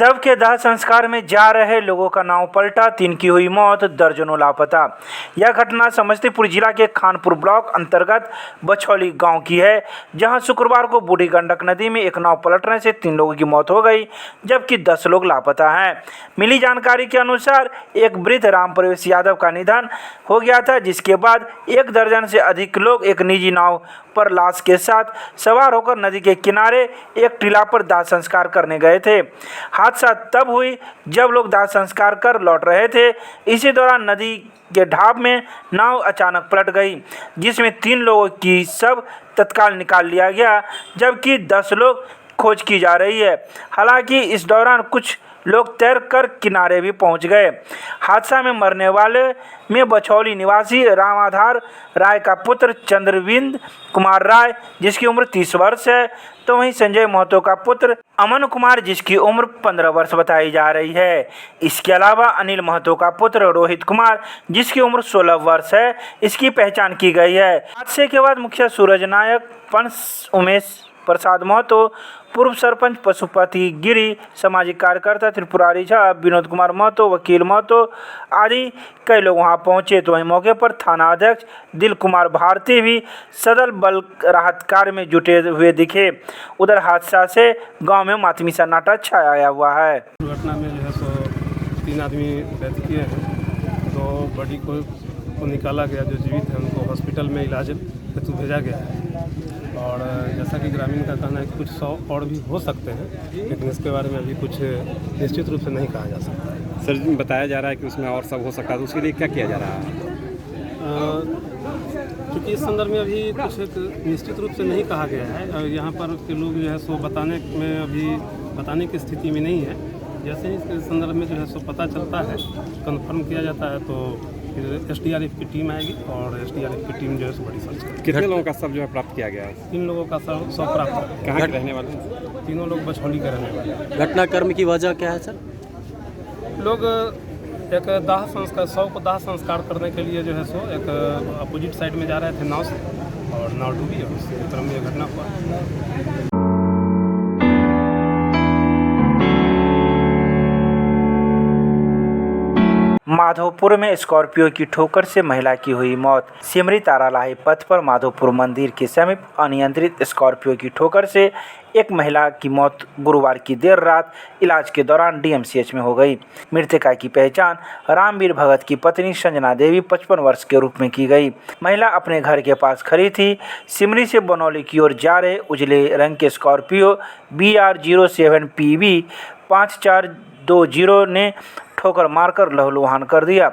शव के दाह संस्कार में जा रहे लोगों का नाव पलटा, 3 की हुई मौत, दर्जनों लापता। यह घटना समस्तीपुर जिला के खानपुर ब्लॉक अंतर्गत बछौली गांव की है, जहां शुक्रवार को बूढ़ी गंडक नदी में एक नाव पलटने से 3 लोगों की मौत हो गई, जबकि 10 लोग लापता हैं। मिली जानकारी के अनुसार एक वृद्ध राम प्रवेश यादव का निधन हो गया था, जिसके बाद 1 दर्जन से अधिक लोग एक निजी नाव पर लाश के साथ सवार होकर नदी के किनारे एक टीला पर दाह संस्कार करने गए थे। हादसा तब हुई जब लोग दाह संस्कार कर लौट रहे थे। इसी दौरान नदी के ढाब में नाव अचानक पलट गई, जिसमें 3 लोगों की शव तत्काल निकाल लिया गया, जबकि 10 लोग खोज की जा रही है। हालांकि इस दौरान कुछ लोग तैरकर किनारे भी पहुंच गए। हादसा में मरने वाले में बछौली निवासी रामाधार राय का पुत्र चंद्रविंद कुमार राय, जिसकी उम्र 30 वर्ष है, तो वहीं संजय महतो का पुत्र अमन कुमार, जिसकी उम्र 15 वर्ष बताई जा रही है। इसके अलावा अनिल महतो का पुत्र रोहित कुमार, जिसकी उम्र 16 वर्ष है, इसकी पहचान की गई है। हादसे के बाद मुखिया सूरज नायक, पंच उमेश प्रसाद महतो, पूर्व सरपंच पशुपति गिरी, सामाजिक कार्यकर्ता त्रिपुरारी झा, विनोद कुमार महतो, वकील महतो आदि कई लोग वहां पहुंचे। तो वहीं मौके पर थाना अध्यक्ष दिल कुमार भारती भी सदल बल राहत कार्य में जुटे हुए दिखे। उधर हादसा से गांव में मातमी सन्नाटा छाया हुआ है। दुर्घटना में जो है सो 3 आदमी डेथ किए हैं। तो बॉडी को निकाला गया, जो जीवित है उनको हॉस्पिटल में इलाज हेतु भेजा गया है। और जैसा कि ग्रामीण का कहना है कि कुछ 100 और भी हो सकते हैं, लेकिन इसके बारे में अभी कुछ निश्चित रूप से नहीं कहा जा सकता। सर, बताया जा रहा है कि उसमें और सब हो सकता है, तो उसके लिए क्या किया जा रहा है? क्योंकि इस संदर्भ में अभी कुछ एक निश्चित रूप से नहीं कहा गया है। यहाँ पर के लोग जो है सो बताने की स्थिति में नहीं है। जैसे ही इसके संदर्भ में जो है सो पता चलता है, कंफर्म किया जाता है, तो फिर SDRF की टीम आएगी और SDRF की टीम जो है बड़ी सर्च करेगी। कितने लोगों का सब जो है प्राप्त किया गया है? 3 लोगों का शव प्राप्त। कहाँ के रहने वाले? 3 लोग बछौली के रहने वाले। घटनाक्रम की वजह क्या है सर? लोग एक दाह संस्कार, शव को दाह संस्कार करने के लिए जो है सो एक अपोजिट साइड में जा रहे थे नाव से, और नाव डूबी और उसके क्रम में यह घटना हुआ। माधोपुर में स्कॉर्पियो की ठोकर से महिला की हुई मौत। सिमरी तारालाही पथ पर माधोपुर मंदिर के समीप अनियंत्रित स्कॉर्पियो की ठोकर से एक महिला की मौत गुरुवार की देर रात इलाज के दौरान DMCH में हो गई। मृतका की पहचान रामवीर भगत की पत्नी संजना देवी 55 वर्ष के रूप में की गई। महिला अपने घर के पास खड़ी थी। सिमरी से बनौली की ओर जा रहे उजले रंग के स्कॉर्पियो BR07 PB 5420 ने ठोकर मारकर लहूलुहान कर दिया।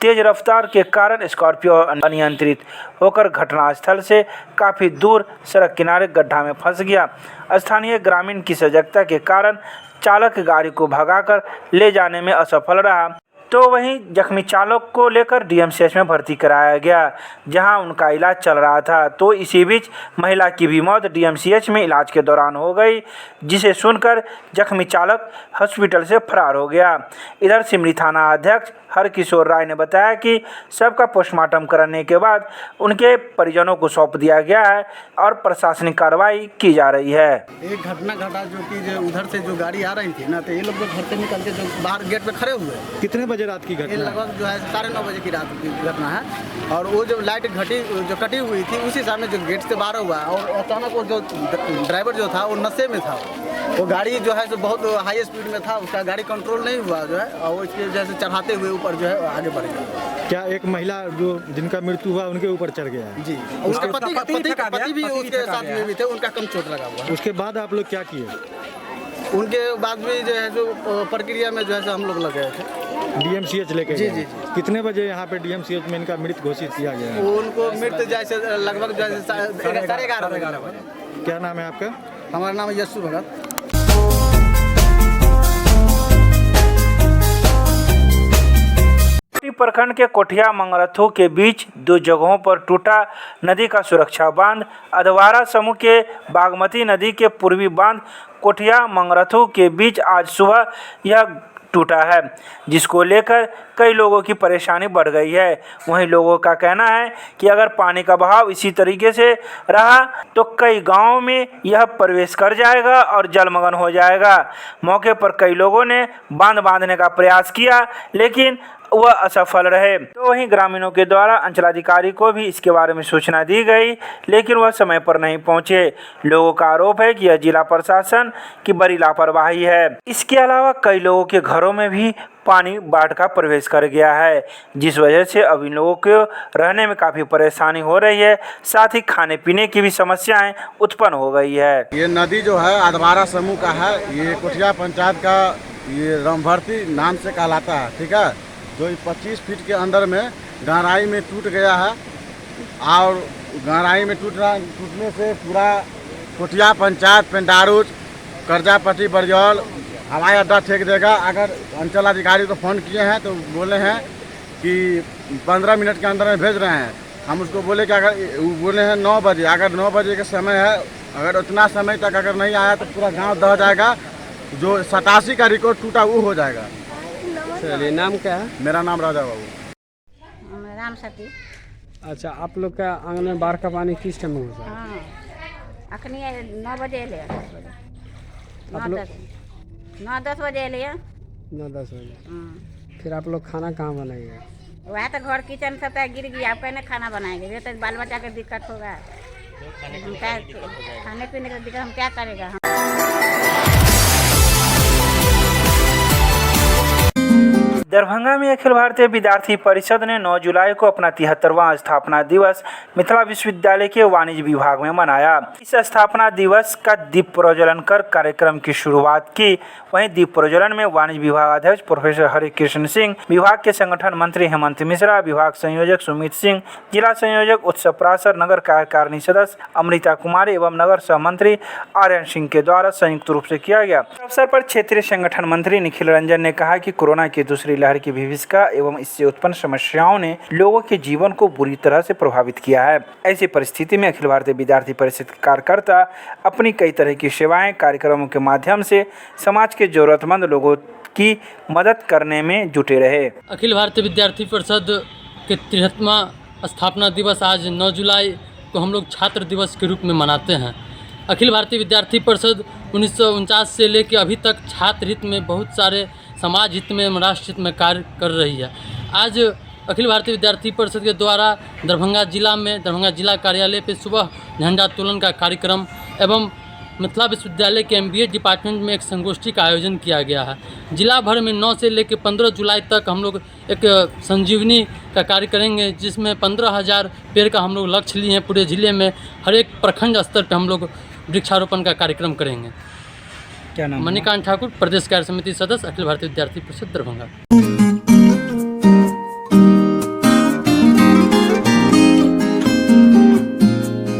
तेज रफ्तार के कारण स्कॉर्पियो अनियंत्रित होकर घटनास्थल से काफ़ी दूर सड़क किनारे गड्ढा में फंस गया। स्थानीय ग्रामीण की सजगता के कारण चालक गाड़ी को भगाकर ले जाने में असफल रहा, तो वहीं जख्मी चालक को लेकर DMCH में भर्ती कराया गया, जहां उनका इलाज चल रहा था। तो इसी बीच महिला की भी मौत DMCH में इलाज के दौरान हो गई, जिसे सुनकर जख्मी चालक हॉस्पिटल से फरार हो गया। इधर सिमरी थाना अध्यक्ष हरकिशोर राय ने बताया कि सबका पोस्टमार्टम कराने के बाद उनके परिजनों को सौंप दिया गया है और प्रशासनिक कार्रवाई की जा रही है। एक घटना घटा जो कि उधर से जो गाड़ी आ रही थी ना, तो ये लोग घर से निकल के जो बाहर गेट पे खड़े हुए। कितने बजे रात की घटना? लगभग जो है 9:30 बजे की रात की घटना है। और वो जो लाइट जो कटी हुई थी, उसी सामने जो गेट से बाहर हुआ, और अचानक वो जो ड्राइवर जो था वो नशे में था। वो गाड़ी जो है जो बहुत हाई स्पीड में था, उसका गाड़ी कंट्रोल नहीं हुआ जो है, और उसके जैसे चढ़ाते हुए ऊपर जो है आगे बढ़ गया। क्या एक महिला जो जिनका मृत्यु हुआ उनके ऊपर चढ़ गया है? जी, उसके पति भी उसके साथ में भी थे, उनका कम चोट लगा हुआ। उसके बाद आप लोग क्या किए? उनके बाद भी जो है जो प्रक्रिया में जो है हम लोग लगे थे। DMCH लेके? जी जी जी। कितने बजे यहाँ पे DMCH में इनका मृत घोषित किया गया है? उनको मृत जैसे लगभग 11:30 बजे। क्या नाम है आपका? हमारा नाम है यशु भगत। प्रखंड के कोठिया मंगरथू के बीच 2 जगहों पर टूटा नदी का सुरक्षा बांध। अधवारा समूह के बागमती नदी के पूर्वी बांध कोठिया मंगरथू के बीच आज सुबह यह टूटा है, जिसको लेकर कई लोगों की परेशानी बढ़ गई है। वहीं लोगों का कहना है कि अगर पानी का बहाव इसी तरीके से रहा तो कई गांवों में यह प्रवेश कर जाएगा और जलमग्न हो जाएगा। मौके पर कई लोगों ने बांध बांधने का प्रयास किया, लेकिन वह असफल रहे। तो वहीं ग्रामीणों के द्वारा अंचलाधिकारी को भी इसके बारे में सूचना दी गई, लेकिन वह समय पर नहीं पहुंचे। लोगों का आरोप है कि यह जिला प्रशासन की बड़ी लापरवाही है। इसके अलावा कई लोगों के घरों में भी पानी बाढ़ का प्रवेश कर गया है, जिस वजह से अब इन लोगों को रहने में काफ़ी परेशानी हो रही है। साथ ही खाने पीने की भी समस्याएं उत्पन्न हो गई है। ये नदी जो है अधवारा समूह का है। ये कोठिया पंचायत का ये रामभर्ती नाम से कहलाता है, ठीक है। जो 25 फीट के अंदर में गहराई में टूट गया है और गहराई में टूटने से पूरा कोठिया पंचायत, पेंडारूच, करजापट्टी, बरजौल हवाई अड्डा ठेक देगा। अगर अंचल अधिकारी को फ़ोन किए हैं तो बोले हैं कि 15 मिनट के अंदर में भेज रहे हैं। हम उसको बोले कि अगर वो बोले हैं 9 बजे, अगर 9 बजे का समय है, अगर उतना समय तक अगर नहीं आया तो पूरा गांव दह जाएगा। जो 87 का रिकॉर्ड टूटा वो हो जाएगा। चलिए, नाम क्या है? मेरा नाम राजा बाबू। राम सती। अच्छा, आप लोग का आंगन में बाढ़ का पानी किस टाइम में घुसा? हाँ, अखनी 9 बजे अले, 9-10 बजे अले। 9-10 बजे। फिर आप लोग खाना कहाँ बनाएंगे? वह तो घर किचन सब गिर गया, आप कहने खाना बनाएंगे? ये तो बाल बच्चा के दिक्कत होगा, हम क्या खाने पीने का दिक्कत हम क्या करेगा। दरभंगा में अखिल भारतीय विद्यार्थी परिषद ने 9 जुलाई को अपना 73वां स्थापना दिवस मिथिला विश्वविद्यालय के वाणिज्य विभाग में मनाया। इस स्थापना दिवस का दीप प्रज्वलन कर कार्यक्रम की शुरुआत की। वहीं दीप प्रज्वलन में वाणिज्य विभाग अध्यक्ष प्रोफेसर हरिकृष्ण सिंह, विभाग के संगठन मंत्री हेमंत मिश्रा, विभाग संयोजक सुमित सिंह, जिला संयोजक उत्सव प्रासर, नगर कार्यकारिणी सदस्य अमृता कुमारी एवं नगर सहमंत्री आर्यन सिंह के द्वारा संयुक्त रूप से किया गया। अवसर पर क्षेत्रीय संगठन मंत्री निखिल रंजन ने कहा कि कोरोना की दूसरी लहर की विभीषिका एवं इससे उत्पन्न समस्याओं ने लोगों के जीवन को बुरी तरह से प्रभावित किया है। ऐसी परिस्थिति में अखिल भारतीय विद्यार्थी परिषद के कार्यकर्ता अपनी कई तरह की सेवाएं कार्यक्रमों के माध्यम से समाज के जरूरतमंद लोगों की मदद करने में जुटे रहे। अखिल भारतीय विद्यार्थी परिषद के 73वां स्थापना दिवस आज 9 जुलाई को हम लोग छात्र दिवस के रूप में मनाते हैं। अखिल भारतीय विद्यार्थी परिषद 1949 से लेकर अभी तक छात्र हित में बहुत सारे समाज हित में, राष्ट्र हित में कार्य कर रही है। आज अखिल भारतीय विद्यार्थी परिषद के द्वारा दरभंगा जिला कार्यालय पे सुबह झंडोत्तोलन का कार्यक्रम एवं मिथिला विश्वविद्यालय के MBA डिपार्टमेंट में एक संगोष्ठी का आयोजन किया गया है। जिला भर में 9 से लेकर 15 जुलाई तक हम लोग एक संजीवनी का कार्य करेंगे, जिसमें 15,000 पेड़ का हम लोग लक्ष्य लिए हैं। पूरे ज़िले में हर एक प्रखंड स्तर पर हम लोग वृक्षारोपण का कार्यक्रम करेंगे। क्या नाम? मणिकांत ठाकुर, प्रदेश कार्य समिति सदस्य, अखिल भारतीय विद्यार्थी परिषद दरभंगा।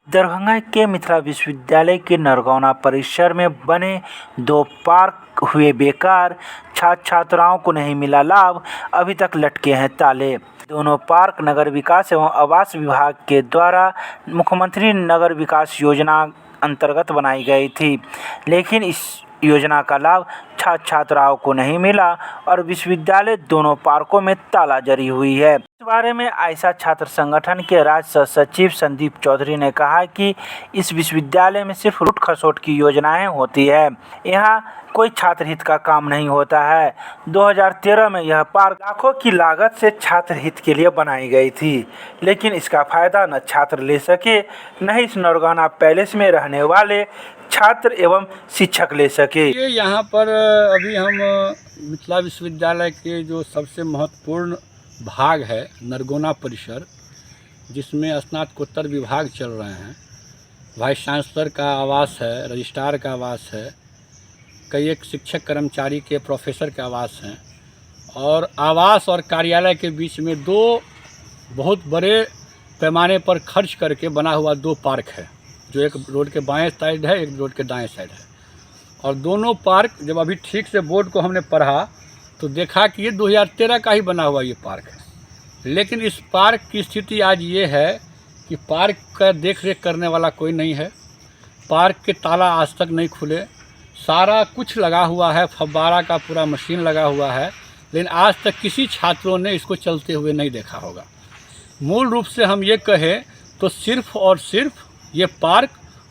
दरभंगा के मिथिला विश्वविद्यालय के नरगौना परिसर में बने 2 पार्क हुए बेकार। छात्र छात्राओं को नहीं मिला लाभ, अभी तक लटके हैं ताले। दोनों पार्क नगर विकास एवं आवास विभाग के द्वारा मुख्यमंत्री नगर विकास योजना अंतर्गत बनाई गई थी, लेकिन इस योजना का लाभ छात्र छात्राओं को नहीं मिला और विश्वविद्यालय दोनों पार्कों में ताला जरी हुई है। इस बारे में आयशा छात्र संगठन के राज्य सचिव संदीप चौधरी ने कहा कि इस विश्वविद्यालय में सिर्फ लूट खसोट की योजनाएं होती है, यहाँ कोई छात्र हित का काम नहीं होता है। 2013 में यह पार्क लाखों की लागत से छात्र हित के लिए बनाई गई थी, लेकिन इसका फायदा न छात्र ले सके, न ही इस नरगौना पैलेस में रहने वाले छात्र एवं शिक्षक ले सके। ये यहाँ पर अभी हम मिथिला विश्वविद्यालय के जो सबसे महत्वपूर्ण भाग है नरगौना परिसर, जिसमें स्नातकोत्तर विभाग चल रहे हैं, वाइस चांसलर का आवास है, रजिस्ट्रार का आवास है, कई एक शिक्षक कर्मचारी के प्रोफेसर के आवास हैं, और आवास और कार्यालय के बीच में 2 बहुत बड़े पैमाने पर खर्च करके बना हुआ 2 पार्क है, जो एक रोड के बाएं साइड है, एक रोड के दाएं साइड है। और दोनों पार्क जब अभी ठीक से बोर्ड को हमने पढ़ा तो देखा कि ये 2013 का ही बना हुआ ये पार्क है। लेकिन इस पार्क की स्थिति आज ये है कि पार्क का देख रेख करने वाला कोई नहीं है। पार्क के ताला आज तक नहीं खुले। सारा कुछ लगा हुआ है, फव्वारा का पूरा मशीन लगा हुआ है, लेकिन आज तक किसी छात्रों ने इसको चलते हुए नहीं देखा होगा। मूल रूप से हम ये कहें तो सिर्फ और सिर्फ ये पार्क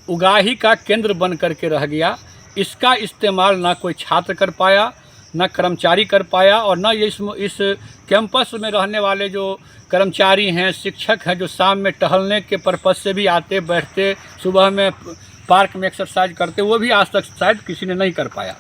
उगाही का केंद्र बन करके रह गया। इसका इस्तेमाल ना कोई छात्र कर पाया, ना कर्मचारी कर पाया, और ना ये इस कैंपस में रहने वाले जो कर्मचारी हैं, शिक्षक हैं, जो शाम में टहलने के पर्पज़ से भी आते बैठते, सुबह में पार्क में एक्सरसाइज करते, वो भी आज तक शायद किसी ने नहीं कर पाया।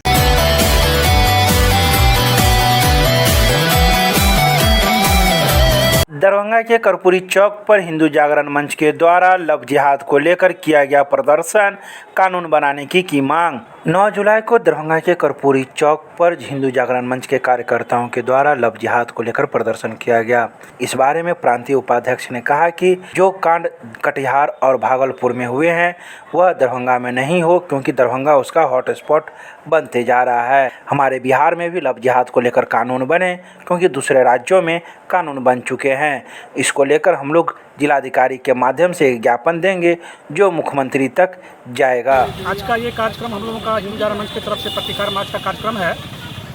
दरभंगा के कर्पूरी चौक पर हिंदू जागरण मंच के द्वारा लव जिहाद को लेकर किया गया प्रदर्शन, कानून बनाने की मांग। 9 जुलाई को दरभंगा के कर्पूरी चौक पर हिंदू जागरण मंच के कार्यकर्ताओं के द्वारा लव जिहाद को लेकर प्रदर्शन किया गया। इस बारे में प्रांतीय उपाध्यक्ष ने कहा कि जो कांड कटिहार और भागलपुर में हुए हैं वह दरभंगा में नहीं हो, क्योंकि दरभंगा उसका हॉटस्पॉट बनते जा रहा है। हमारे बिहार में भी लव जिहाद को लेकर कानून बने, क्योंकि दूसरे राज्यों में कानून बन चुके हैं। इसको लेकर हम लोग जिलाधिकारी के माध्यम से ज्ञापन देंगे जो मुख्यमंत्री तक जाएगा। आज का ये कार्यक्रम हम लोगों का हिंदू जागरण मंच की तरफ से प्रतिकार मार्च का कार्यक्रम है,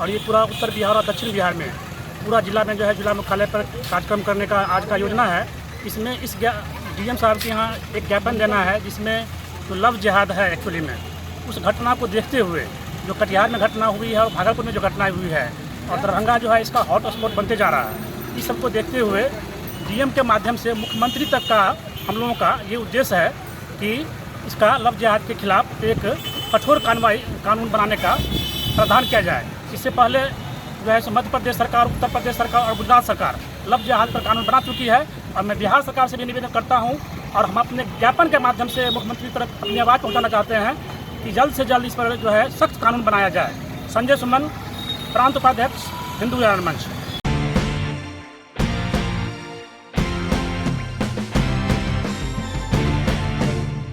और ये पूरा उत्तर बिहार और दक्षिण बिहार में पूरा जिला में जो है जिला मुख्यालय पर कार्यक्रम करने का आज का योजना है। इसमें इस डीएम साहब के यहाँ एक ज्ञापन देना है, जिसमें जो लव जिहाद है एक्चुअली में उस घटना को देखते हुए जो कटिहार में घटना हुई है और भागलपुर में जो घटना हुई है और दरभंगा जो है इसका हॉट स्पॉट बनते जा रहा है, इस सबको देखते हुए डीएम के माध्यम से मुख्यमंत्री तक का हम लोगों का ये उद्देश्य है कि इसका लव जिहाद के खिलाफ एक कठोर कानून बनाने का प्रावधान किया जाए। इससे पहले जो है मध्य प्रदेश सरकार, उत्तर प्रदेश सरकार और गुजरात सरकार लव जिहाद पर कानून बना चुकी है, और मैं बिहार सरकार से भी निवेदन करता हूं और हम अपने ज्ञापन के माध्यम से मुख्यमंत्री तक अपनी आवाज़ पहुँचाना चाहते हैं कि जल्द से जल्द इस पर जो है सख्त कानून बनाया जाए। संजय सुमन, प्रांत उपाध्यक्ष, हिंदू जागरण मंच।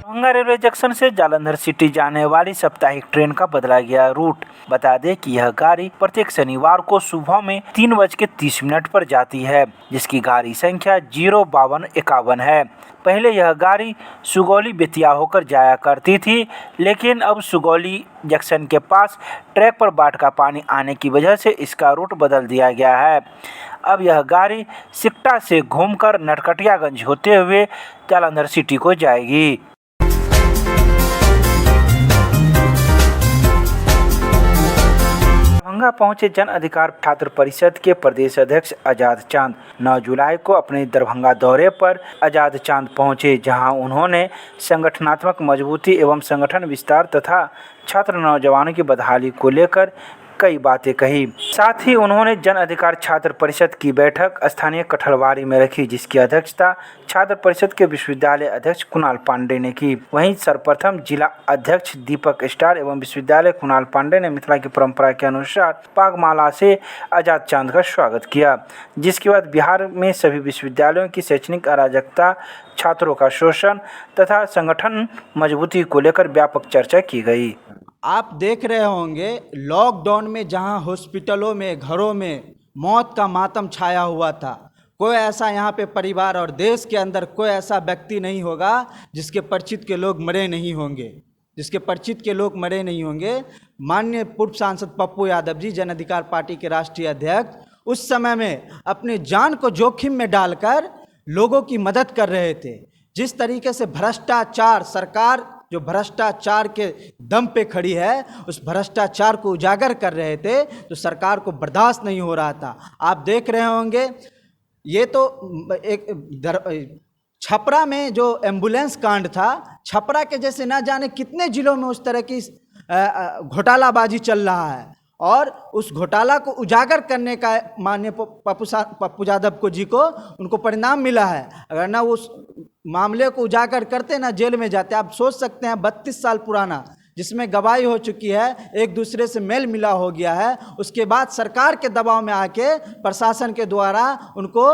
दरभंगा रेलवे जंक्शन से जालंधर सिटी जाने वाली साप्ताहिक ट्रेन का बदला गया रूट। बता दें कि यह गाड़ी प्रत्येक शनिवार को सुबह में 3:30 पर जाती है, जिसकी गाड़ी संख्या 05251 है। पहले यह गाड़ी सुगौली बेतिया होकर जाया करती थी, लेकिन अब सुगौली जंक्शन के पास ट्रैक पर बाढ़ का पानी आने की वजह से इसका रूट बदल दिया गया है। अब यह गाड़ी सिकटा से घूमकर नरकटियागंज होते हुए जालंधर सिटी को जाएगी। दरभंगा पहुंचे जन अधिकार छात्र परिषद के प्रदेश अध्यक्ष आजाद चांद। 9 जुलाई को अपने दरभंगा दौरे पर आजाद चांद पहुंचे, जहां उन्होंने संगठनात्मक मजबूती एवं संगठन विस्तार तथा छात्र नौजवानों की बदहाली को लेकर कई बातें कही। साथ ही उन्होंने जन अधिकार छात्र परिषद की बैठक स्थानीय कठलवाड़ी में रखी, जिसकी अध्यक्षता छात्र परिषद के विश्वविद्यालय अध्यक्ष कुणाल पांडे ने की। वहीं सर्वप्रथम जिला अध्यक्ष दीपक स्टार एवं विश्वविद्यालय कुणाल पांडे ने मिथिला की परंपरा के अनुसार पागमाला से आजाद चांद का स्वागत किया, जिसके बाद बिहार में सभी विश्वविद्यालयों की शैक्षणिक अराजकता, छात्रों का शोषण तथा संगठन मजबूती को लेकर व्यापक चर्चा की गई। आप देख रहे होंगे लॉकडाउन में जहां हॉस्पिटलों में, घरों में मौत का मातम छाया हुआ था, कोई ऐसा यहाँ पे परिवार और देश के अंदर कोई ऐसा व्यक्ति नहीं होगा जिसके परिचित के लोग मरे नहीं होंगे, माननीय पूर्व सांसद पप्पू यादव जी, जन अधिकार पार्टी के राष्ट्रीय अध्यक्ष, उस समय में अपनी जान को जोखिम में डालकर लोगों की मदद कर रहे थे। जिस तरीके से भ्रष्टाचार, सरकार जो भ्रष्टाचार के दम पे खड़ी है, उस भ्रष्टाचार को उजागर कर रहे थे, तो सरकार को बर्दाश्त नहीं हो रहा था। आप देख रहे होंगे ये तो एक छपरा में जो एम्बुलेंस कांड था, छपरा के जैसे ना जाने कितने जिलों में उस तरह की घोटालाबाजी चल रहा है, और उस घोटाला को उजागर करने का माननीय पप्पू यादव जी को उनको परिणाम मिला है। अगर ना उस मामले को उजागर करते ना जेल में जाते। आप सोच सकते हैं 32 साल पुराना, जिसमें गवाही हो चुकी है, एक दूसरे से मेल मिला हो गया है, उसके बाद सरकार के दबाव में आके प्रशासन के द्वारा उनको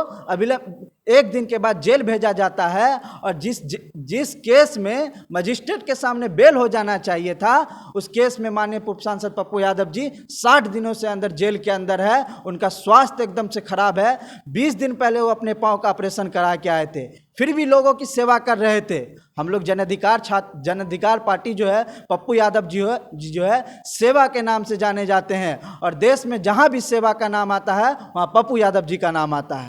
एक दिन के बाद जेल भेजा जाता है और जिस केस में मजिस्ट्रेट के सामने बेल हो जाना चाहिए था, उस केस में माननीय पूर्व सांसद पप्पू यादव जी 60 दिनों से अंदर जेल के अंदर है। उनका स्वास्थ्य एकदम से खराब है। 20 दिन पहले वो अपने पाँव का ऑपरेशन करा के आए थे, फिर भी लोगों की सेवा कर रहे थे। हम लोग जन अधिकार पार्टी जो है, पप्पू यादव जी जो है सेवा के नाम से जाने जाते हैं और देश में जहां भी सेवा का नाम आता है वहां पप्पू यादव जी का नाम आता है।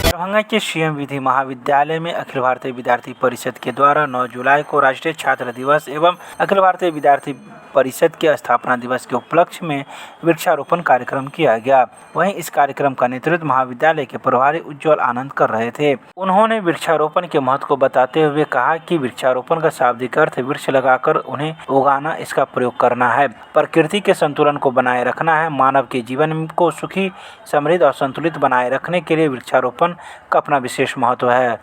दरभंगा के सीएम विधि महाविद्यालय में अखिल भारतीय विद्यार्थी परिषद के द्वारा 9 जुलाई को राष्ट्रीय छात्र दिवस एवं अखिल भारतीय विद्यार्थी परिषद के स्थापना दिवस के उपलक्ष्य में वृक्षारोपण कार्यक्रम किया गया। वहीं इस कार्यक्रम का नेतृत्व महाविद्यालय के प्रभारी उज्जवल आनंद कर रहे थे। उन्होंने वृक्षारोपण के महत्व को बताते हुए कहा कि वृक्षारोपण का शाब्दिक अर्थ वृक्ष लगाकर उन्हें उगाना, इसका प्रयोग करना है, प्रकृति के संतुलन को बनाए रखना है। मानव के जीवन को सुखी, समृद्ध और संतुलित बनाए रखने के लिए वृक्षारोपण का अपना विशेष महत्व है।